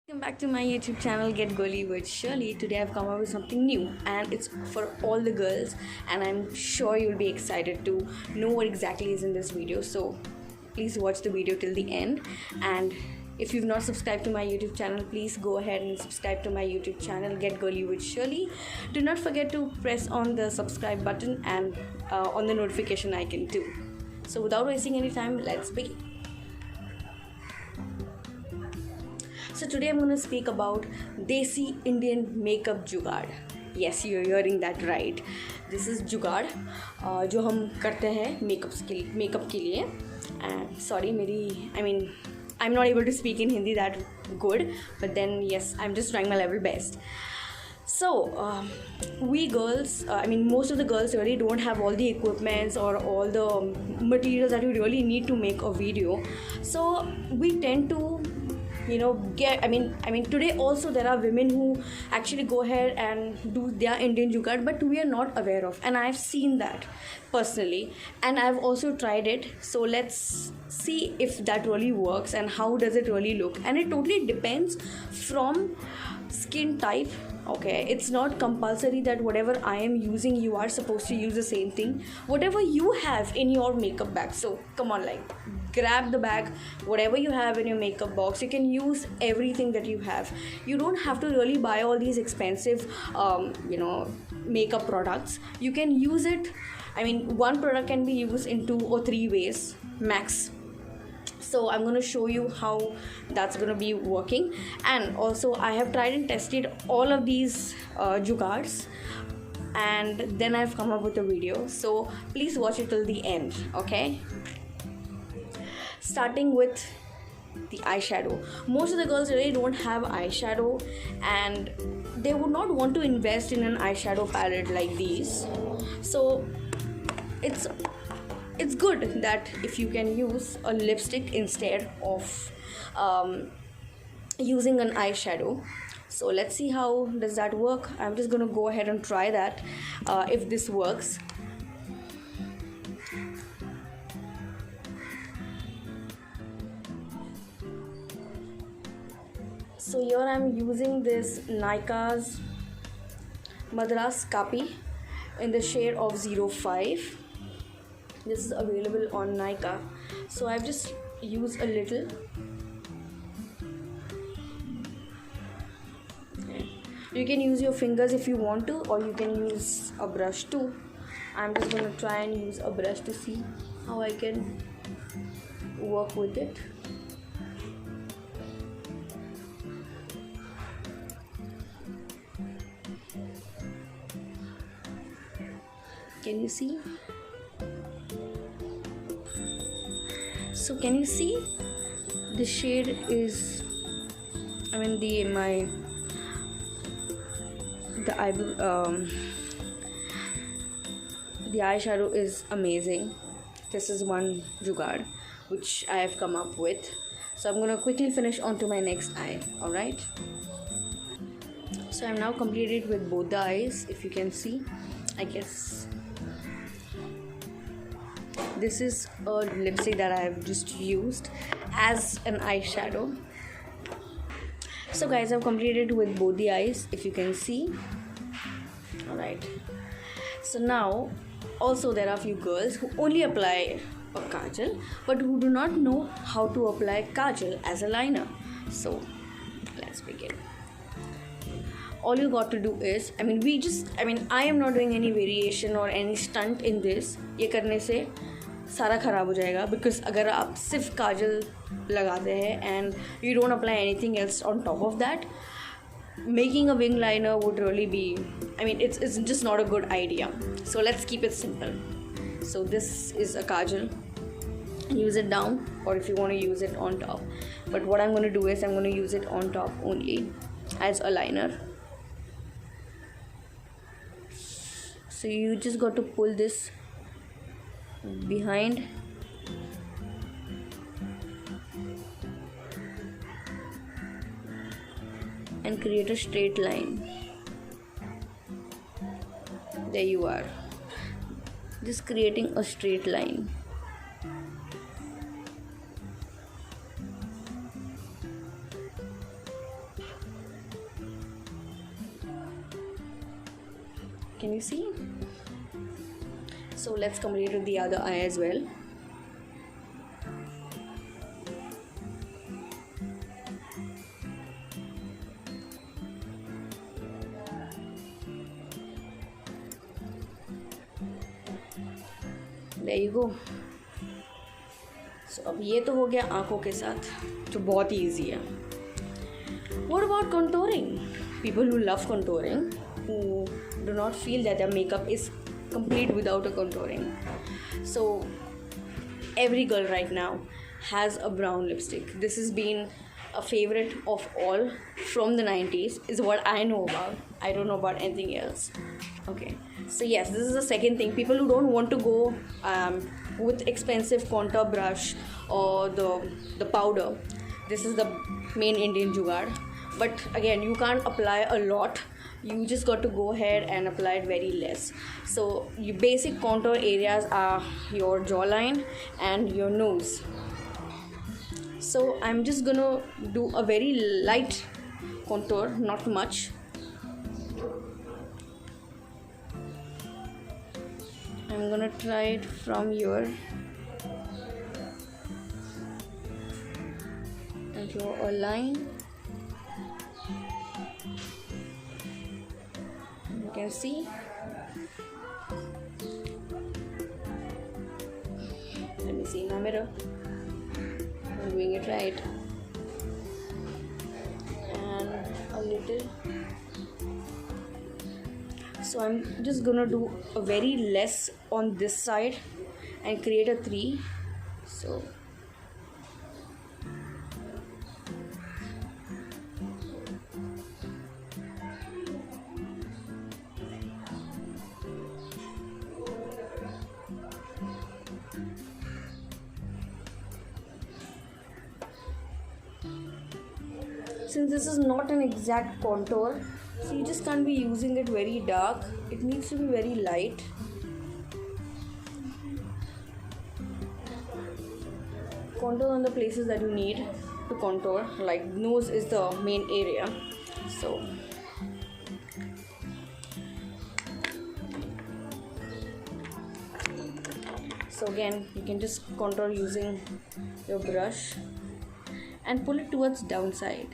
Welcome back to my YouTube channel Get Girly with Shirley. Today I've come up with something new and it's for all the girls, and I'm sure you'll be excited to know what exactly is in this video. So please watch the video till the end, and if you've not subscribed to my YouTube channel, please go ahead and subscribe to my YouTube channel Get Girly with Shirley. Do not forget to press on the subscribe button and on the notification icon too. So without wasting any time, let's begin. So today I'm going to speak about Desi Indian makeup जुगाड़. Yes, you're hearing that right. This is जुगाड़ जो हम करते हैं makeup के लिए. And sorry, I'm not able to speak in Hindi that good, but then yes, I'm just trying my level best. So we girls, most of the girls really don't have all the equipments or all the materials that you really need to make a video. So we tend to today also there are women who actually go ahead and do their Indian jugaad, but we are not aware of, and I've seen that personally, and I've also tried it. So let's see if that really works and how does it really look. And it totally depends from skin type. Okay, it's not compulsory that whatever I am using you are supposed to use the same thing, whatever you have in your makeup bag. So come on, like, grab the bag, whatever you have in your makeup box. You can use everything that you have. You don't have to really buy all these expensive makeup products. You can use it, one product can be used in 2 or 3 ways max. So I'm going to show you how that's going to be working. And also I have tried and tested all of these jugaads, and then I've come up with a video. So please watch it till the end, okay? Starting with the eyeshadow. Most of the girls really don't have eyeshadow, and they would not want to invest in an eyeshadow palette like these. So it's good that if you can use a lipstick instead of using an eyeshadow. So let's see how does that work. I'm just going to go ahead and try that if this works. So here I'm using this Nykaa's Madras Kapi in the shade of 05. This is available on Nykaa. So I've just used a little. You can use your fingers if you want to, or you can use a brush too. I'm just going to try and use a brush to see how I can work with it. Can you see? So can you see the shade is, the eyeshadow is amazing. This is one jugaad which I have come up with. So I'm gonna quickly finish on to my next eye. Alright, so I'm now completed with both the eyes. If you can see, I guess this is a lipstick that I have just used as an eyeshadow. So guys, I've completed with both the eyes, if you can see. Alright, so now also there are a few girls who only apply a kajal but who do not know how to apply kajal as a liner. So let's begin. All you got to do is, I am not doing any variation or any stunt in this. ये करने से सारा ख़राब हो जाएगा, because अगर आप सिर्फ काजल लगाते हैं and you don't apply anything else on top of that, making a wing liner would really be, it's just not a good idea. So let's keep it simple. So this is a kajal. Use it down, or if you want to use it on top, but what I'm going to do is I'm going to use it on top only as a liner. So you just got to pull this behind and create a straight line. There you are, just creating a straight line. Can you see? So let's complete with the other eye as well. There you go. So अब ये तो हो गया आँखों के साथ, जो बहुत ही easy है. What about contouring? People who love contouring, who do not feel that their makeup is complete without a contouring. So every girl right now has a brown lipstick. This has been a favorite of all from the 90s, is what I know about. I don't know about anything else. Okay, so yes, this is the second thing. People who don't want to go with expensive contour brush or the powder, this is the main Indian jugaad. But again, you can't apply a lot. You just got to go ahead and apply it very less. So your basic contour areas are your jawline and your nose. So I'm just gonna do a very light contour, not much. I'm gonna try it from here and draw a line. You can see. Let me see in my mirror. I'm doing it right. And a little. So I'm just gonna do a very less on this side and create a 3. So since this is not an exact contour, so you just can't be using it very dark. It needs to be very light. Contour on the places that you need to contour, like nose is the main area. So again, you can just contour using your brush and pull it towards downside.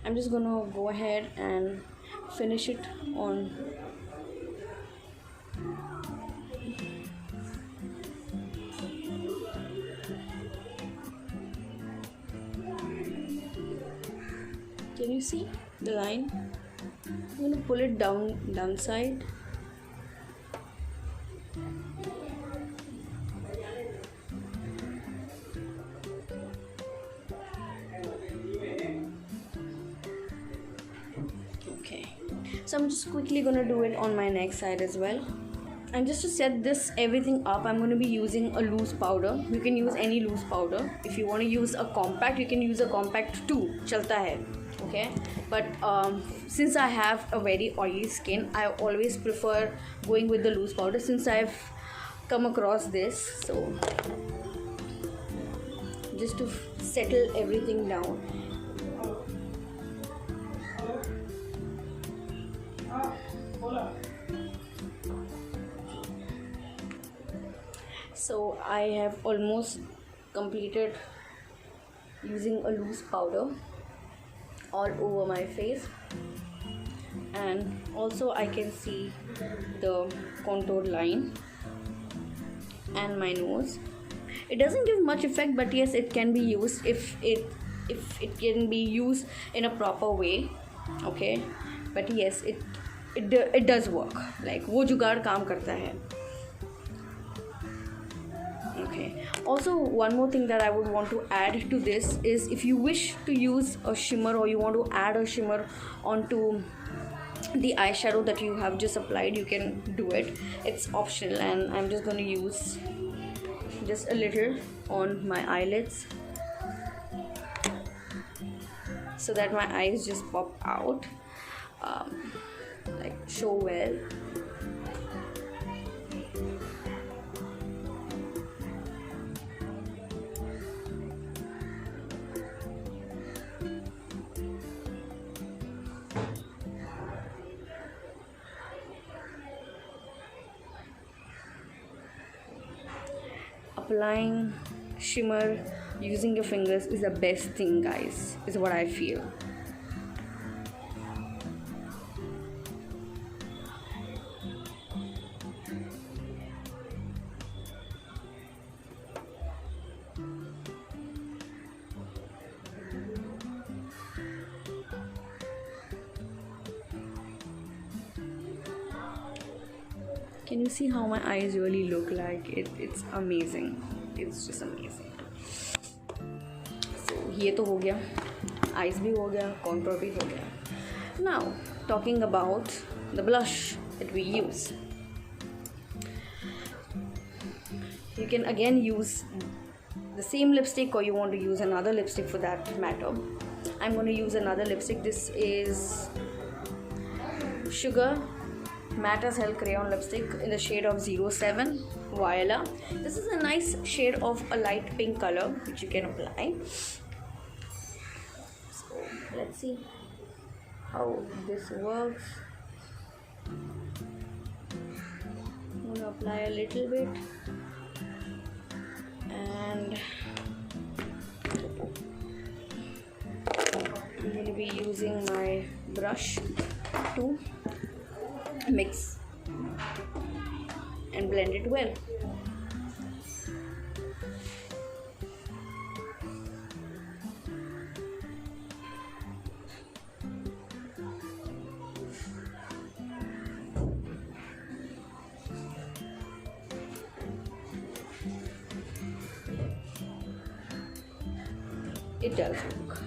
I'm just gonna go ahead and finish it on Can you see the line? I'm going to pull it downside. Okay, so I'm just quickly going to do it on my next side as well. And just to set this everything up, I'm going to be using a loose powder. You can use any loose powder. If you want to use a compact, you can use a compact too. Chalta hai. Okay, but since I have a very oily skin, I always prefer going with the loose powder since I've come across this. So just to settle everything down. So I have almost completed using a loose powder all over my face, and also I can see the contour line and my nose. It doesn't give much effect, but yes, it can be used if it can be used in a proper way. Okay, but yes, it does work. Like वो जुगाड़ काम करता है. Okay, also one more thing that I would want to add to this is, if you wish to use a shimmer or you want to add a shimmer onto the eyeshadow that you have just applied, you can do it. It's optional, and I'm just going to use just a little on my eyelids so that my eyes just pop out. like show well. Applying shimmer using your fingers is the best thing, guys, is what I feel. Can you see how my eyes really look like? It's amazing. It's just amazing. So ये तो हो गया, eyes भी हो गया, contour भी हो गया. Now talking about the blush that we use. You can again use the same lipstick, or you want to use another lipstick for that matter. I'm going to use another lipstick. This is Sugar Matte as Hell Crayon Lipstick in the shade of 07 Viola. This is a nice shade of a light pink color which you can apply. So let's see how this works. I'm going to apply a little bit, and I'm going to be using my brush to mix and blend it well. It does work.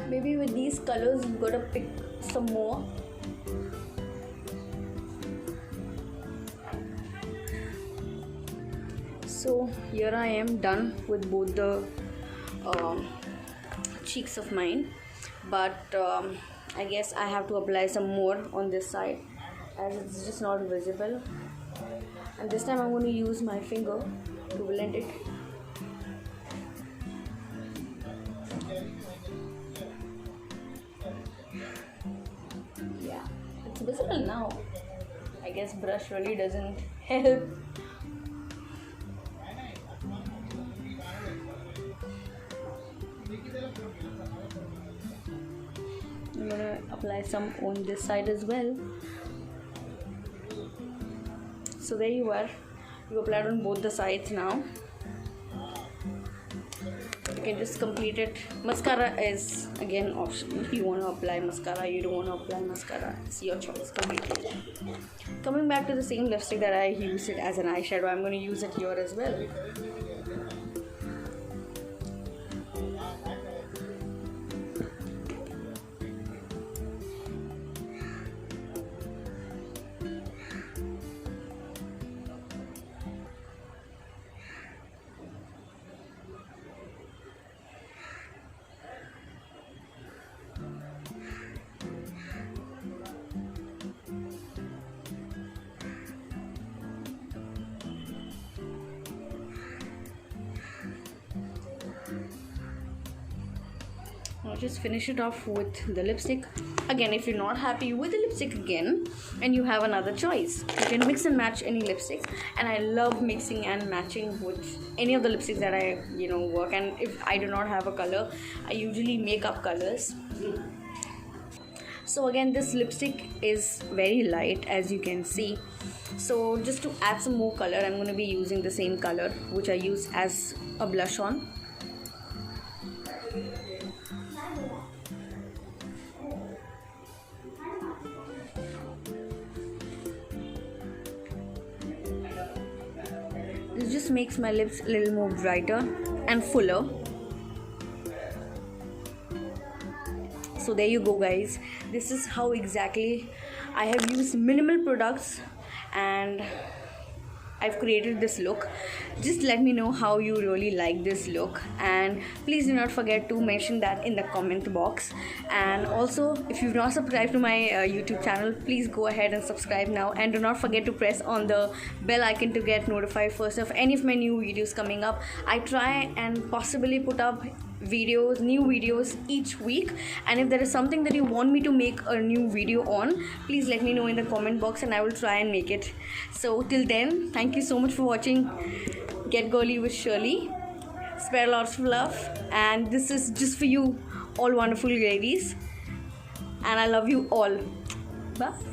Maybe with these colors you've got to pick some more. So here I am done with both the cheeks of mine, but I guess I have to apply some more on this side as it's just not visible, and this time I'm going to use my finger to blend it. Yeah, it's visible now. I guess brush really doesn't help. I'm gonna apply some on this side as well. So there you are. You applied on both the sides now. You can just complete it. Mascara is again optional. If you want to apply mascara, you don't want to apply mascara, it's your choice completely. Coming back to the same lipstick that I used it as an eyeshadow, I'm going to use it here as well. Now just finish it off with the lipstick. Again, if you're not happy with the lipstick again and you have another choice, you can mix and match any lipstick, and I love mixing and matching with any of the lipsticks that I work. And if I do not have a color, I usually make up colors. So again, this lipstick is very light, as you can see. So just to add some more color, I'm going to be using the same color which I use as a blush on. This just makes my lips a little more brighter and fuller. So there you go, guys. This is how exactly I have used minimal products, and I've created this look. Just let me know how you really like this look, and please do not forget to mention that in the comment box. And also, if you've not subscribed to my YouTube channel, please go ahead and subscribe now, and do not forget to press on the bell icon to get notified first of any of my new videos coming up. I try and possibly put up new videos each week, and if there is something that you want me to make a new video on, please let me know in the comment box and I will try and make it. So till then, thank you so much for watching Get Girly with Shirley. Spread lots of love, and this is just for you, all wonderful ladies, and I love you all. Bye.